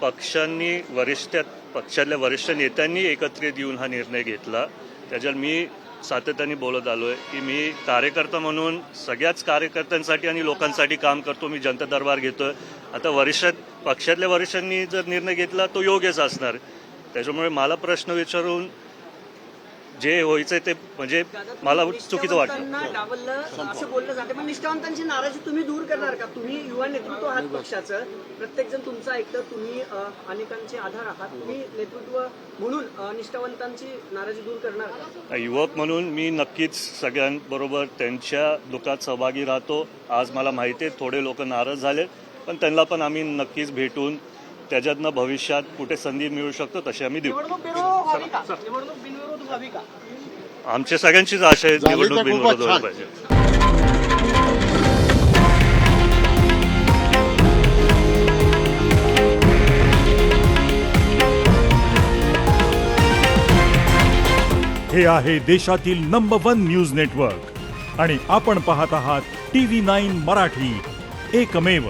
पक्षातल्या वरिष्ठ नेत्यांनी एकत्रित येऊन हा निर्णय घेतला. त्याच्यात मी सातत्याने बोलत आलो आहे की मी कार्यकर्ता म्हणून सगळ्याच कार्यकर्त्यांसाठी आणि लोकांसाठी काम करतो. मी जनता दरबार घेतो आहे. आता पक्षातल्या वरिष्ठांनी जर निर्णय घेतला तो योग्यच असणार. त्याच्यामुळे मला प्रश्न विचारून जे व्हायचं ते म्हणजे मला चुकीचं वाटतं. डावललं असं बोललं जाते, पण निष्ठावंतांची नाराजी तुम्ही दूर करणार का? तुम्ही युवा नेतृत्व आहात पक्षाचं, प्रत्येक जण तुमचं ऐकतं, तुम्ही अनेकांचे आधार आहात, तुम्ही नेतृत्व म्हणून निष्ठावंतांची नाराजी दूर करणार का? युवक म्हणून मी नक्कीच सगळ्यांबरोबर त्यांच्या दुःखात सहभागी राहतो. आज मला माहिती आहे थोडे लोक नाराज झाले, पण त्यांना पण आम्ही नक्कीच भेटून त्याच्यातनं भविष्यात कुठे संधी मिळू शकतो तशी आम्ही देऊ. निवडणूक बिनविरोध व्हावी का? आमच्या सगळ्यांचीच आशा आहे निवडणूक बिनविरोध व्हायला पाहिजे. हे आहे देशातील नंबर 1 न्यूज नेटवर्क आणि आपण पाहत आहात TV9 मराठी, एकमेव.